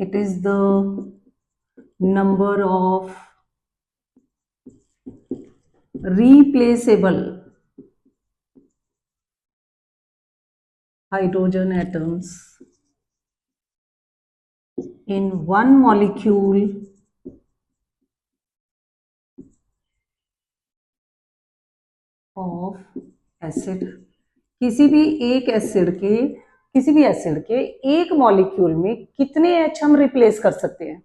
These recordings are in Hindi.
it is the number of replaceable hydrogen atoms in one molecule of acid. किसी भी एसिड के एक मॉलिक्यूल में कितने H हम रिप्लेस कर सकते हैं,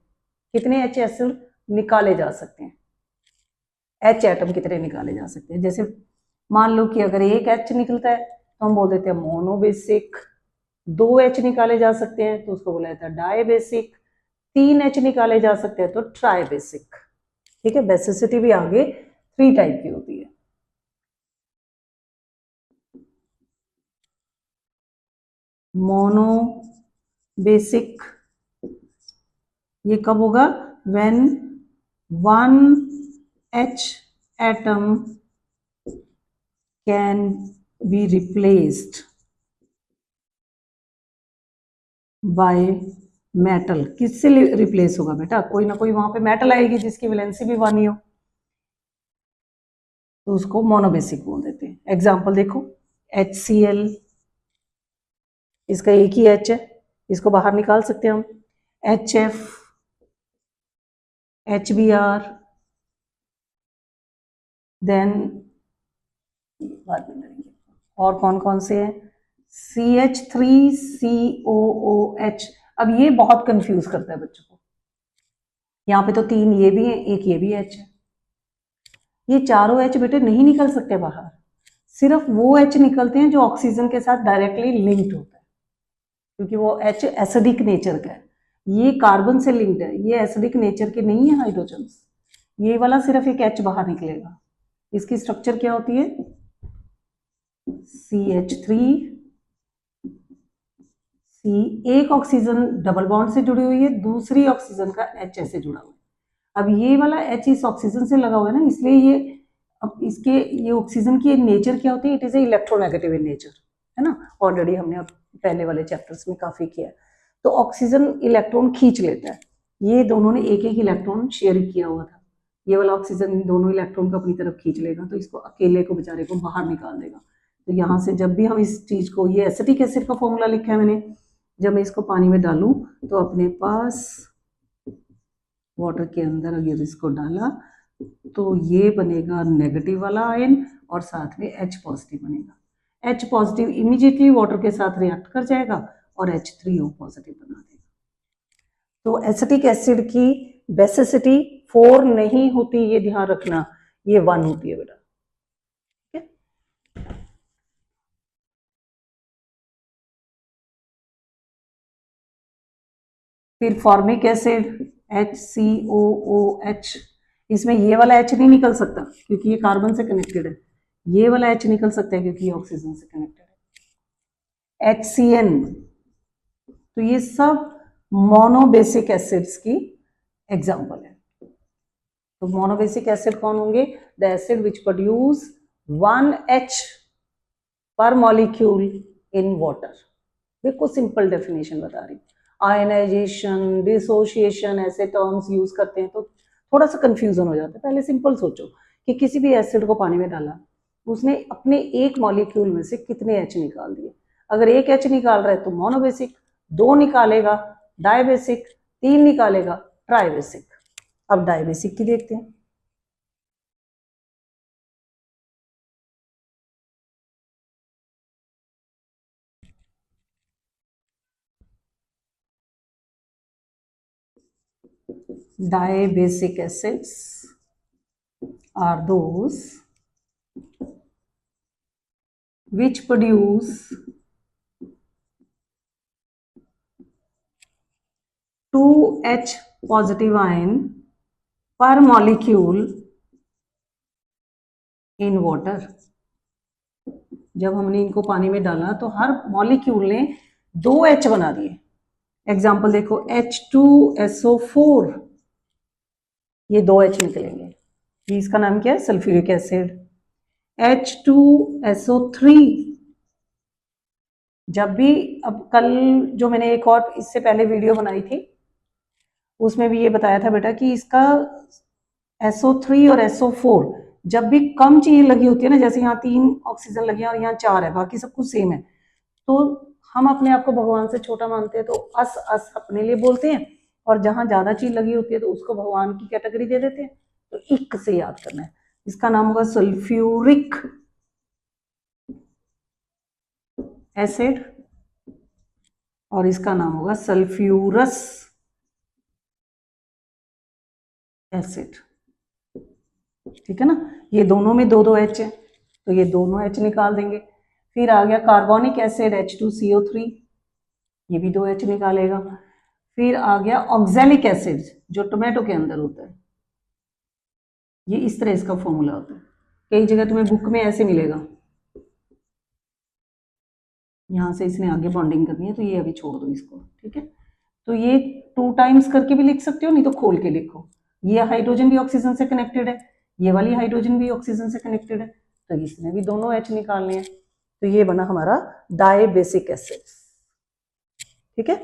कितने H एसिड निकाले जा सकते हैं, H एटम कितने निकाले जा सकते हैं। जैसे मान लो कि अगर एक H निकलता है तो हम बोल देते हैं मोनोबेसिक, 2 H निकाले जा सकते हैं तो उसको बोला जाता है डाईबेसिक, 3 H निकाले जा सकते हैं तो ट्राईबेसिक। ठीक है, बेसिसिटी भी आगे 3 टाइप की होती है। मोनोबेसिक ये कब होगा, when 1 H atom can be replaced by metal. किससे रिप्लेस होगा बेटा, कोई ना कोई वहां पे मेटल आएगी जिसकी वैलेंसी भी 1 ही हो, तो उसको मोनोबेसिक बोल देते हैं। एग्जाम्पल देखो, HCl, इसका एक ही H है, इसको बाहर निकाल सकते हैं हम। HF, HBr, देन बाद में करेंगे और कौन कौन से हैं, CH3COOH। अब ये बहुत कंफ्यूज करता है बच्चों को, यहाँ पे तो 3 ये भी है, एक ये भी H है। ये चारों H बेटे नहीं निकल सकते बाहर, सिर्फ वो H निकलते हैं जो ऑक्सीजन के साथ डायरेक्टली लिंक्ड होता है, क्योंकि वो H एसिडिक नेचर का है। ये कार्बन से लिंक्ड है, ये एसिडिक नेचर के नहीं है हाइड्रोजन। ये वाला सिर्फ एक H बाहर निकलेगा। इसकी स्ट्रक्चर क्या होती है, CH3, C, एक ऑक्सीजन डबल बॉन्ड से जुड़ी हुई है, दूसरी ऑक्सीजन का H ऐसे जुड़ा हुआ है। अब ये वाला H इस ऑक्सीजन से लगा हुआ है ना, इसलिए ये, अब इसके ये ऑक्सीजन की नेचर क्या होती है, it is a electronegative in nature, है ना, ऑलरेडी हमने अब पहले वाले चैप्टर्स में काफी किया। तो ऑक्सीजन इलेक्ट्रॉन खींच लेता है, ये दोनों ने एक एक इलेक्ट्रॉन शेयर किया हुआ था, ये वाला ऑक्सीजन दोनों इलेक्ट्रॉन को अपनी तरफ खींच लेगा, तो इसको अकेले को बेचारे को बाहर निकाल देगा। तो यहाँ से जब भी हम इस चीज को, ये एसिटिक एसिड का फॉर्मूला लिखा है मैंने, जब मैं इसको पानी में डालूं तो अपने पास वाटर के अंदर अगर इसको डाला तो ये बनेगा नेगेटिव वाला आयन और साथ में H पॉजिटिव बनेगा। H पॉजिटिव इमीडिएटली वाटर के साथ रिएक्ट कर जाएगा और H3O पॉजिटिव बना देगा। तो एसिटिक एसिड की बेसिसिटी 4 नहीं होती, ये ध्यान रखना, ये 1 होती है बेटा। फिर फॉर्मिक एसिड HCOOH, इसमें ये वाला H नहीं निकल सकता क्योंकि ये कार्बन से कनेक्टेड है, ये वाला H निकल सकता है क्योंकि ये ऑक्सीजन से कनेक्टेड है। HCN, तो ये सब मोनोबेसिक एसिड्स की एग्जांपल है। तो मोनोबेसिक एसिड कौन होंगे, the acid which produce 1 H पर मॉलिक्यूल इन वाटर। बिल्कुल सिंपल डेफिनेशन बता रही। आयनाइजेशन, डिसोशिएशन ऐसे टर्म्स यूज करते हैं तो थोड़ा सा कंफ्यूजन हो जाता है। पहले सिंपल सोचो कि किसी भी एसिड को पानी में डाला, उसने अपने एक मॉलिक्यूल में से कितने H निकाल दिए। अगर एक H निकाल रहा है तो मोनोबेसिक, 2 निकालेगा डाईबेसिक, 3 निकालेगा ट्राईबेसिक। अब डाईबेसिक की देखते हैं। Dibasic acids are those which produce 2H positive ion per molecule in water। जब हमने इनको पानी में डाला तो हर मॉलिक्यूल ने 2 H बना दिए। एग्जाम्पल देखो, H2SO4, ये 2 H निकलेंगे, इसका नाम क्या है, सल्फ्यूरिक एसिड। H2SO3, जब भी, अब कल जो मैंने एक और इससे पहले वीडियो बनाई थी उसमें भी ये बताया था बेटा कि इसका SO3 और SO4 जब भी कम चीज लगी होती है ना, जैसे यहाँ 3 ऑक्सीजन लगी है और यहाँ 4 है, बाकी सब कुछ सेम है, तो हम अपने आप को भगवान से छोटा मानते हैं, तो अस अस अपने लिए बोलते हैं, और जहां ज्यादा चीज लगी होती है तो उसको भगवान की कैटेगरी दे देते हैं। तो इक से याद करना है, इसका नाम होगा सल्फ्यूरिक एसिड और इसका नाम होगा सल्फ्यूरस एसिड। ठीक है ना, ये दोनों में दो दो एच है, तो ये दोनों एच निकाल देंगे। फिर आ गया कार्बोनिक एसिड H2CO3, ये भी दो एच निकालेगा। फिर आ गया ऑक्जेलिक एसिड जो टोमेटो के अंदर होता है, ये इस तरह इसका फॉर्मूला होता है, कई जगह तुम्हें बुक में ऐसे मिलेगा। यहाँ से इसने आगे बॉन्डिंग करनी है, तो ये अभी छोड़ दो इसको, ठीक है। तो ये 2 टाइम्स करके भी लिख सकते हो, नहीं तो खोल के लिखो। ये हाइड्रोजन भी ऑक्सीजन से कनेक्टेड है, ये वाली हाइड्रोजन भी ऑक्सीजन से कनेक्टेड है, तो इसमें भी दोनों एच निकालने हैं। तो ये बना हमारा डाइबेसिक एसिड, ठीक है।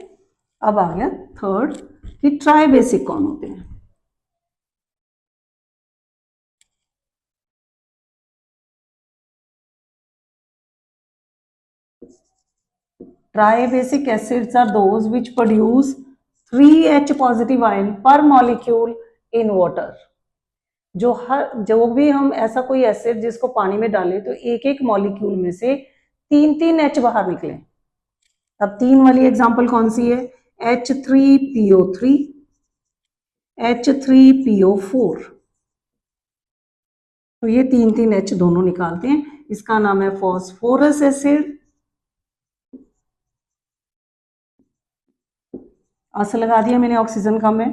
अब आ गया थर्ड कि ट्राइबेसिक कौन होते हैं। Triabasic acids are those which produce 3H positive ion per molecule in water। जो भी हम ऐसा कोई एसिड जिसको पानी में डालें तो एक एक मॉलिक्यूल में से 3 H बाहर निकले। अब 3 वाली एग्जांपल कौन सी है, H3PO3, H3PO4, तो ये 3 H दोनों निकालते हैं, इसका नाम है फॉस्फोरस एसिड। अस लगा दिया मैंने ऑक्सीजन कम है,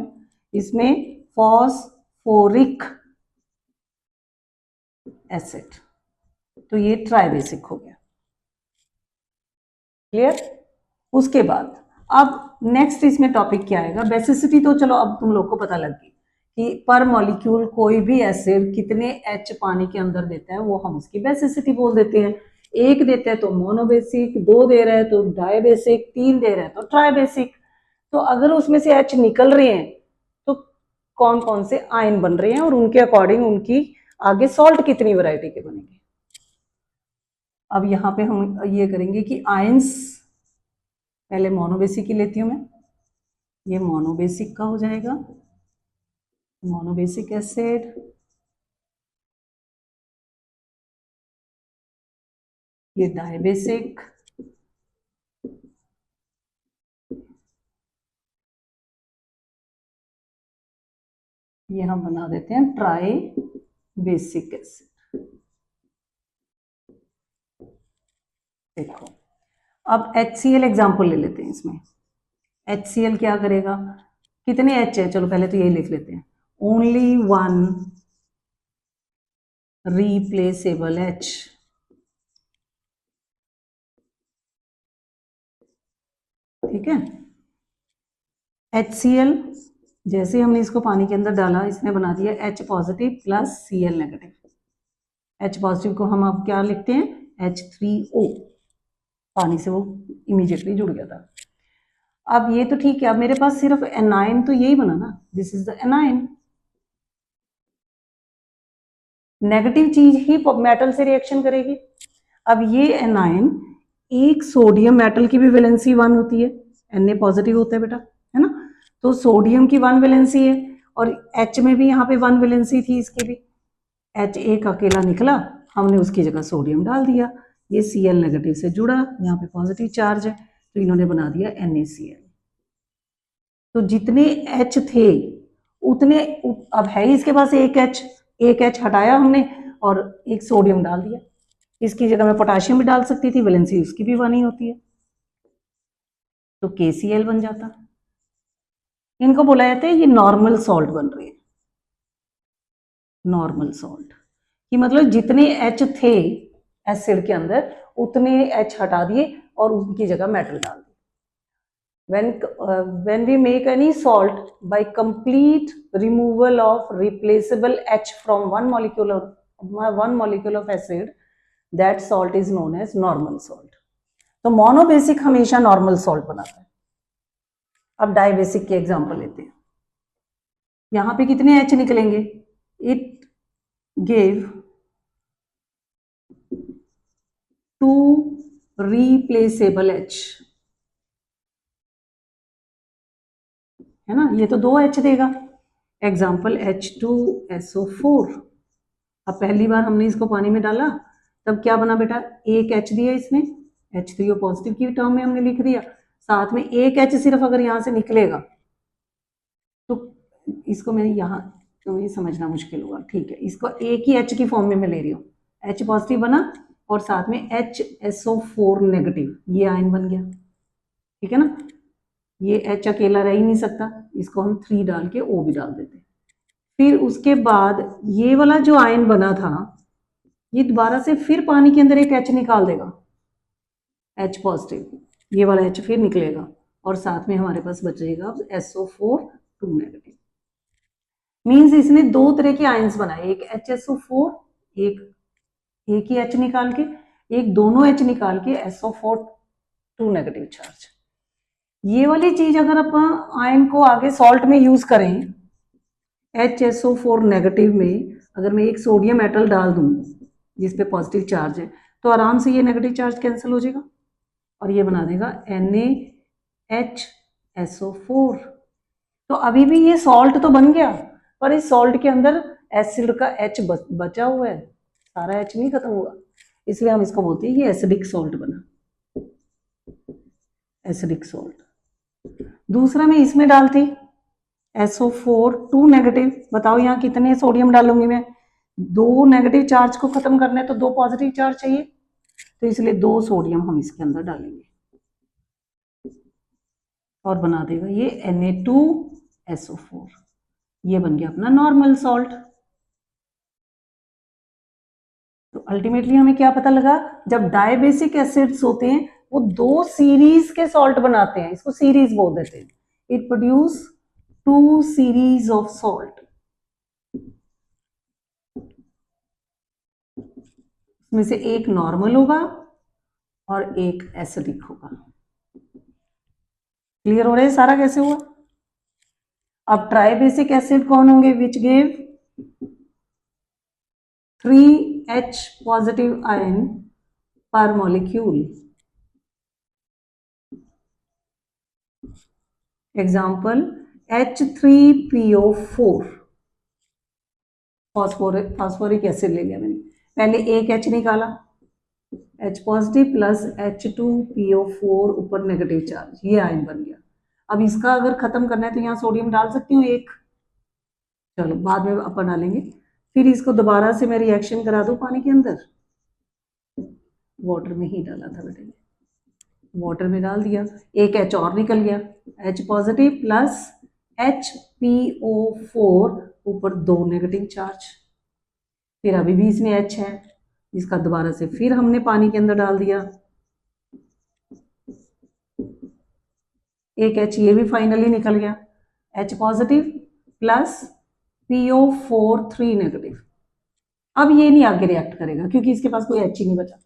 इसमें फॉस्फोरिक एसिड, तो ये ट्राइबेसिक हो गया। क्लियर। उसके बाद अब नेक्स्ट इसमें टॉपिक क्या आएगा, बेसिसिटी। तो चलो अब तुम लोग को पता लग गई कि पर मॉलिक्यूल कोई भी एसिड कितने एच पानी के अंदर देता है, वो हम उसकी बेसिसिटी बोल देते हैं। एक देता है तो मोनोबेसिक, 2 दे रहा है तो डाइबेसिक, 3 दे रहा है तो ट्राइबेसिक। तो अगर उसमें से एच निकल रहे हैं तो कौन कौन से आयन बन रहे हैं और उनके अकॉर्डिंग उनकी आगे सॉल्ट कितनी वैरायटी के बनेंगे। अब यहाँ पे हम ये करेंगे कि आयंस, पहले मोनोबेसिक ही लेती हूँ मैं, ये मोनोबेसिक का हो जाएगा, मोनोबेसिक एसिड, ये डाइबेसिक, ये हम बना देते हैं ट्राई बेसिक एसिड। देखो अब HCl एग्जाम्पल ले लेते हैं, इसमें HCl क्या करेगा, कितने H है, चलो पहले तो यही लिख लेते हैं, ओनली 1 रिप्लेसेबल H। ठीक है, HCl जैसे हमने इसको पानी के अंदर डाला, इसने बना दिया H positive plus Cl negative. H positive को हम अब क्या लिखते हैं, H3O, पानी से वो इमीडिएटली जुड़ गया था। अब ये तो ठीक है, अब मेरे पास सिर्फ एनाइन तो यही बना ना, this is the A9. Negative चीज ही मेटल से रिएक्शन करेगी। अब ये एनाइन, एक सोडियम मेटल की भी वैलेंसी 1 होती है, Na पॉजिटिव होता है बेटा, है ना, तो सोडियम की 1 वैलेंसी है, और H में भी यहाँ पे 1 वैलेंसी थी इसकी भी, H एक अकेला निकला, हमने उसकी जगह सोडियम डाल दिया, ये Cl नेगेटिव से जुड़ा, यहाँ पे पॉजिटिव चार्ज है, तो इन्होंने बना दिया NaCl। तो जितने H थे उतने, अब है इसके पास एक H हटाया हमने और एक सोडियम डाल दिया, इसकी जगह मैं पोटाशियम भी डाल सकती थी, वैलेंसी उसकी भी 1 ही होती है, तो KCl बन जाता। इनको बोला जाता है ये नॉर्मल सॉल्ट बन रही है, नॉर्मल सॉल्ट कि मतलब जितने H थे एसिड के अंदर उतने H हटा दिए और उनकी जगह मेटल डाल दिए। When we make any salt by complete removal of replaceable H from one molecule of acid, that salt is known as normal salt। तो मोनोबेसिक हमेशा नॉर्मल सॉल्ट बनाता है। अब डाइबेसिक की एग्जांपल लेते हैं। यहाँ पे कितने H निकलेंगे? इट गेव 2 रिप्लेसेबल H, है ना, ये तो 2 H देगा। Example H2SO4। अब पहली बार हमने इसको पानी में डाला तब क्या बना बेटा? एक H दिया इसने, H3O पॉजिटिव की टर्म में हमने लिख दिया, साथ में एक H सिर्फ अगर यहाँ से निकलेगा तो इसको मैं यहाँ, तो ये समझना मुश्किल होगा, ठीक है, इसको एक ही H की फॉर्म में मैं ले रही हूँ। H पॉजिटिव बना और साथ में HSO4 नेगेटिव, ये आयन बन गया, ठीक है ना। ये H अकेला रह ही नहीं सकता, इसको हम 3 डाल के O भी डाल देते। फिर उसके बाद ये वाला जो आयन बना था ये दोबारा से फिर पानी के अंदर एक H निकाल देगा, H पॉजिटिव, ये वाला H फिर निकलेगा और साथ में हमारे पास बचेगा SO4 2 नेगेटिव। मीन्स इसने दो तरह के आयंस बनाए, एक HSO4, एक ही H निकाल के, एक दोनों H निकाल के SO4 2 नेगेटिव चार्ज। ये वाली चीज अगर अपन आयन को आगे सॉल्ट में यूज करें, HSO4 नेगेटिव में अगर मैं एक सोडियम मेटल डाल दूं जिस पे पॉजिटिव चार्ज है तो आराम से ये नेगेटिव चार्ज कैंसिल हो जाएगा और ये बना देगा NaHSO4। तो अभी भी ये सॉल्ट तो बन गया पर इस सॉल्ट के अंदर एसिड का H बचा हुआ है, सारा H नहीं खत्म हुआ, इसलिए हम इसको बोलते हैं ये एसिडिक सॉल्ट बना, एसिडिक सॉल्ट। दूसरा मैं इसमें डालती SO4 2 नेगेटिव, बताओ यहाँ कितने सोडियम डालूंगी मैं? 2 नेगेटिव चार्ज को खत्म करना है तो 2 पॉजिटिव चार्ज चाहिए, तो इसलिए 2 सोडियम हम इसके अंदर डालेंगे और बना देगा ये Na2SO4। ये बन गया अपना नॉर्मल सॉल्ट। तो अल्टीमेटली हमें क्या पता लगा, जब डायबेसिक एसिड्स होते हैं वो 2 सीरीज के सॉल्ट बनाते हैं, इसको सीरीज बोल देते हैं, it produce 2 series of salt. उसमें से एक नॉर्मल होगा और एक एसिडिक होगा। क्लियर हो रहा है सारा कैसे हुआ? अब ट्राइबेसिक एसिड कौन होंगे? Which give 3H positive ion per molecule. Example H3PO4, phosphoric acid ले लिया मैंने, पहले एक H निकाला, H पॉजिटिव प्लस H2PO4 ऊपर नेगेटिव चार्ज, ये आयन बन गया। अब इसका अगर खत्म करना है तो यहाँ सोडियम डाल सकती हूँ एक, चलो बाद में अपन डालेंगे। फिर इसको दोबारा से मैं रिएक्शन करा दूं पानी के अंदर, वाटर में ही डाला था बेटे, वाटर में डाल दिया, एक H और निकल गया, H पॉजिटिव प्लस HPO4 ऊपर 2 नेगेटिव चार्ज, फिर अभी भी इसमें H है, इसका दोबारा से फिर हमने पानी के अंदर डाल दिया, एक H ये भी फाइनली निकल गया, H positive plus PO4 3 negative. अब ये नहीं आगे रिएक्ट करेगा क्योंकि इसके पास कोई H ही नहीं बचा,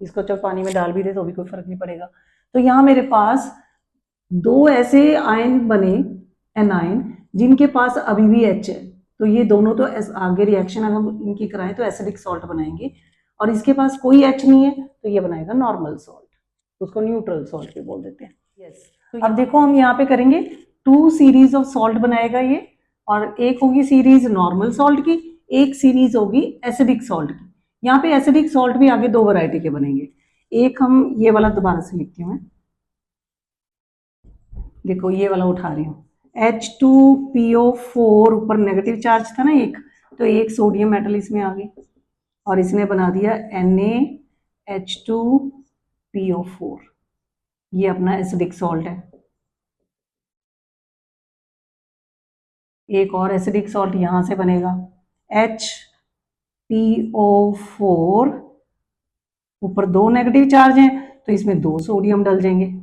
इसको चल पानी में डाल भी दे तो भी कोई फर्क नहीं पड़ेगा। तो यहाँ मेरे पास 2 ऐसे आयन बने, एनायन, जिनके पास अभी भी H है, तो ये दोनों तो आगे रिएक्शन अगर हम इनकी कराएं तो एसिडिक सॉल्ट बनाएंगे, और इसके पास कोई H नहीं है तो ये बनाएगा नॉर्मल सॉल्ट, उसको न्यूट्रल सॉल्ट भी बोल देते हैं। यस, तो अब देखो हम यहाँ पे करेंगे 2 सीरीज ऑफ सॉल्ट बनाएगा ये, और एक होगी सीरीज नॉर्मल सॉल्ट की, एक सीरीज होगी एसिडिक सॉल्ट की। यहाँ पे एसिडिक सॉल्ट भी आगे 2 वैरायटी के बनेंगे, एक हम ये वाला दोबारा से लिखती हूँ, देखो ये वाला उठा रही हूँ, H2PO4 ऊपर नेगेटिव चार्ज था ना एक, तो एक सोडियम मेटल इसमें आ गई और इसने बना दिया NaH2PO4, ये अपना एसिडिक सॉल्ट है। एक और एसिडिक सॉल्ट यहां से बनेगा, HPO4 ऊपर 2 नेगेटिव चार्ज हैं तो इसमें 2 सोडियम डल जाएंगे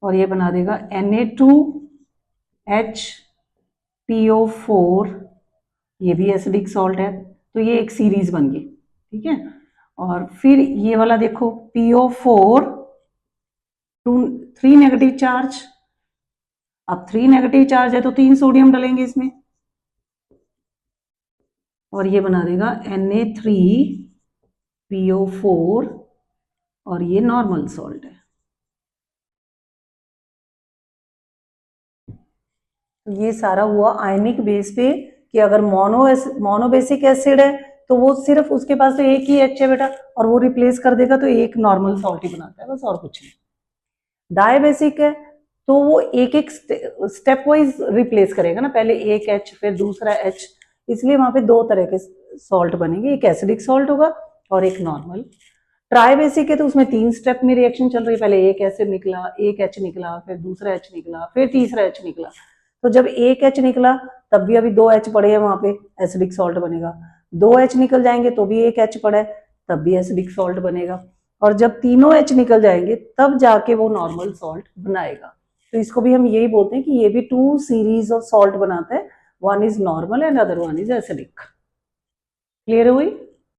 और ये बना देगा Na2HPO4, ये भी एसिडिक सॉल्ट है, तो ये एक सीरीज बन गई, ठीक है। और फिर ये वाला देखो PO4 3 नेगेटिव चार्ज, अब 3 नेगेटिव चार्ज है तो 3 सोडियम डालेंगे इसमें और ये बना देगा Na3PO4 और ये नॉर्मल सॉल्ट है। तो ये सारा हुआ आयनिक बेस पे कि अगर मोनोबेसिक एसिड है तो वो सिर्फ उसके पास तो एक ही एच है बेटा और वो रिप्लेस कर देगा तो एक नॉर्मल सॉल्ट ही बनाता है बस और कुछ नहीं। डायबेसिक है तो वो एक एक स्टेप वाइज रिप्लेस करेगा ना, पहले एक एच फिर दूसरा एच, इसलिए वहां पे दो तरह के सॉल्ट बनेंगे, एक एसिडिक सॉल्ट होगा और एक नॉर्मल। ट्राइबेसिक है तो उसमें 3 स्टेप में रिएक्शन चल रही है, पहले एक एसिड निकला, एक एच निकला, फिर दूसरा एच निकला, फिर तीसरा एच निकला। तो जब एक एच निकला तब भी अभी 2 एच पड़े हैं वहां पे, एसिडिक सॉल्ट बनेगा। 2 एच निकल जाएंगे तो भी एक एच पड़ा है तब भी एसिडिक सॉल्ट बनेगा। और जब तीनों एच निकल जाएंगे तब जाके वो नॉर्मल सॉल्ट बनाएगा। तो इसको भी हम यही बोलते हैं कि ये भी 2 सीरीज ऑफ सॉल्ट बनाता है, one is normal and other one is acidic. Clear हुई?